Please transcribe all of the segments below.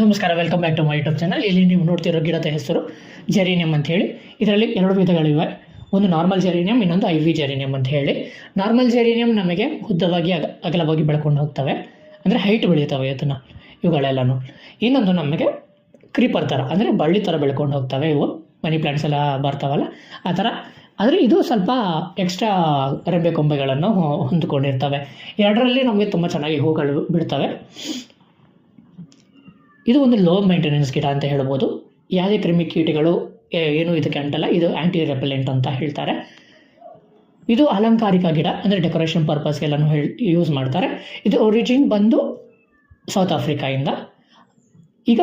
ನಮಸ್ಕಾರ, welcome back to my YouTube channel. ಇಲ್ಲಿ ನೀವು ನೋಡ್ತಿರೋ ಗಿಡದ ಹೆಸರು ಜೆರೇನಿಯಂ ಅಂತ ಹೇಳಿ. ಇದರಲ್ಲಿ ಎರಡು ವಿಧಗಳಿವೆ, ಒಂದು ನಾರ್ಮಲ್ ಜೆರೇನಿಯಂ, ಇನ್ನೊಂದು IV ಜೆರೇನಿಯಂ ಅಂತ ಹೇಳಿ. ನಾರ್ಮಲ್ ಜೆರೇನಿಯಂ ನಮಗೆ ಉದ್ದವಾಗಿ ಅಗಲವಾಗಿ ಬೆಳ್ಕೊಂಡು ಹೋಗ್ತವೆ, ಅಂದರೆ ಹೈಟ್ ಬೆಳೀತವೆ ಇವುಗಳೆಲ್ಲನೂ. ಇನ್ನೊಂದು ನಮಗೆ ಕ್ರೀಪರ್ ಥರ, ಅಂದರೆ ಬಳ್ಳಿ ಥರ ಬೆಳ್ಕೊಂಡು ಹೋಗ್ತವೆ. ಇವು ಮನಿ ಪ್ಲಾಂಟ್ಸ್ ಎಲ್ಲ ಬರ್ತಾವಲ್ಲ ಆ ಥರ. ಆದರೆ ಇದು ಸ್ವಲ್ಪ ಎಕ್ಸ್ಟ್ರಾ ರೆಂಬೆ ಕೊಂಬೆಗಳನ್ನು ಹೊಂದಿಕೊಂಡಿರ್ತವೆ. ಎರಡರಲ್ಲಿ ನಮಗೆ ತುಂಬ ಚೆನ್ನಾಗಿ ಹೂಗಳು ಬಿಡ್ತವೆ. ಇದು ಒಂದು ಲೋ ಮೇಂಟೆನೆನ್ಸ್ ಗಿಡ ಅಂತ ಹೇಳ್ಬೋದು. ಯಾವುದೇ ಕ್ರಿಮಿಕೀಟಗಳು ಏನೂ ಇದಕ್ಕೆ ಅಂಟಲ್ಲ. ಇದು ಆ್ಯಂಟಿ ರೆಪೆಲೆಂಟ್ ಅಂತ ಹೇಳ್ತಾರೆ. ಇದು ಅಲಂಕಾರಿಕ ಗಿಡ, ಅಂದರೆ ಡೆಕೋರೇಷನ್ ಪರ್ಪಸ್ಗೆಲ್ಲನೂ ಯೂಸ್ ಮಾಡ್ತಾರೆ. ಇದು ಒರಿಜಿನ್ ಬಂದು ಸೌತ್ ಆಫ್ರಿಕಾಯಿಂದ. ಈಗ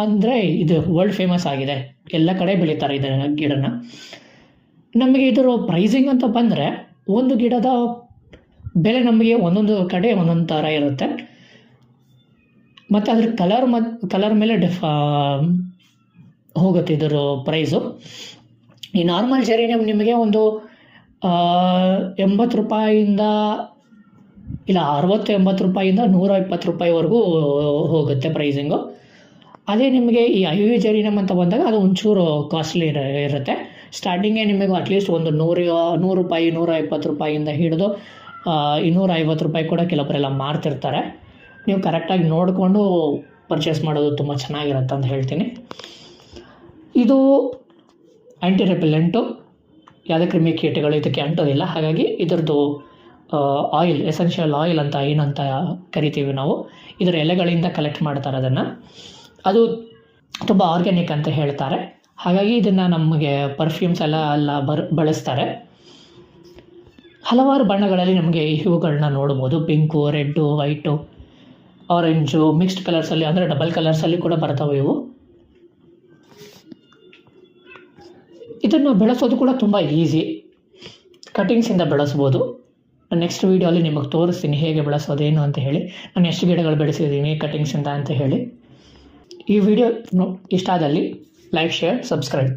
ಅಂದರೆ ಇದು ವರ್ಲ್ಡ್ ಫೇಮಸ್ ಆಗಿದೆ, ಎಲ್ಲ ಕಡೆ ಬೆಳೀತಾರೆ ಇದನ್ನು ಗಿಡನ. ನಮಗೆ ಇದರ ಪ್ರೈಸಿಂಗ್ ಅಂತ ಬಂದರೆ ಒಂದು ಗಿಡದ ಬೆಲೆ ನಮಗೆ ಒಂದೊಂದು ಕಡೆ ಒಂದೊಂದು ಥರ ಇರುತ್ತೆ. ಮತ್ತು ಅದ್ರ ಕಲರ್ ಮೇಲೆ ಹೋಗುತ್ತೆ ಇದರ ಪ್ರೈಸು. ಈ ನಾರ್ಮಲ್ ಜೆರೇನಿಯಂ ನಿಮಗೆ ಒಂದು 80 ರೂಪಾಯಿಂದ ಇಲ್ಲ 60-80 ರೂಪಾಯಿಂದ 120 ರೂಪಾಯಿವರೆಗೂ ಹೋಗುತ್ತೆ ಪ್ರೈಸಿಂಗು. ಅದೇ ನಿಮಗೆ ಈ IV ಜೆರೇನಿಯಂ ಅಂತ ಬಂದಾಗ ಅದು ಒಂಚೂರು ಕಾಸ್ಟ್ಲಿ ಇರುತ್ತೆ. ಸ್ಟಾರ್ಟಿಂಗೇ ನಿಮಗೆ ಅಟ್ಲೀಸ್ಟ್ ಒಂದು 100 ರೂಪಾಯಿ 120 ರೂಪಾಯಿಂದ ಹಿಡಿದು 250 ರೂಪಾಯಿ ಕೂಡ ಕೆಲವರೆಲ್ಲ ಮಾರ್ತಿರ್ತಾರೆ. ನೀವು ಕರೆಕ್ಟಾಗಿ ನೋಡಿಕೊಂಡು ಪರ್ಚೇಸ್ ಮಾಡೋದು ತುಂಬ ಚೆನ್ನಾಗಿರುತ್ತೆ ಅಂತ ಹೇಳ್ತೀನಿ. ಇದು ಆ್ಯಂಟಿ ರೆಪೆಲೆಂಟು, ಯಾವುದೇ ಕ್ರಿಮಿಕೀಟಗಳು ಇದಕ್ಕೆ ಅಂಟೋದಿಲ್ಲ. ಹಾಗಾಗಿ ಇದರದ್ದು ಆಯಿಲ್, ಎಸೆನ್ಷಿಯಲ್ ಆಯಿಲ್ ಅಂತ ಏನಂತ ಕರಿತೀವಿ ನಾವು, ಇದರ ಎಲೆಗಳಿಂದ ಕಲೆಕ್ಟ್ ಮಾಡ್ತಾರೆ ಅದನ್ನು. ಅದು ತುಂಬ ಆರ್ಗ್ಯಾನಿಕ್ ಅಂತ ಹೇಳ್ತಾರೆ. ಹಾಗಾಗಿ ಇದನ್ನು ನಮಗೆ ಪರ್ಫ್ಯೂಮ್ಸ್ ಎಲ್ಲ ಬಳಸ್ತಾರೆ. ಹಲವಾರು ಬಣ್ಣಗಳಲ್ಲಿ ನಮಗೆ ಈ ಹೂಗಳನ್ನ ನೋಡ್ಬೋದು. Pink, red, white, orange, mixed ಕಲರ್ಸಲ್ಲಿ, ಅಂದರೆ ಡಬಲ್ ಕಲರ್ಸಲ್ಲಿ ಕೂಡ ಬರ್ತವೆ ಇವು. ಇದನ್ನು ಬೆಳೆಸೋದು ಕೂಡ ತುಂಬ ಈಸಿ, ಕಟಿಂಗ್ಸಿಂದ ಬೆಳೆಸ್ಬೋದು. ನೆಕ್ಸ್ಟ್ ವೀಡಿಯೋಲಿ ನಿಮಗೆ ತೋರಿಸ್ತೀನಿ ಹೇಗೆ ಬೆಳೆಸೋದೇನು ಅಂತ ಹೇಳಿ, ನಾನು ಎಷ್ಟು ಗಿಡಗಳು ಬೆಳೆಸಿದ್ದೀನಿ ಕಟಿಂಗ್ಸಿಂದ ಅಂತ ಹೇಳಿ. ಈ ವಿಡಿಯೋ ಇಷ್ಟ ಆದಲ್ಲಿ ಲೈಕ್, ಶೇರ್, ಸಬ್ಸ್ಕ್ರೈಬ್.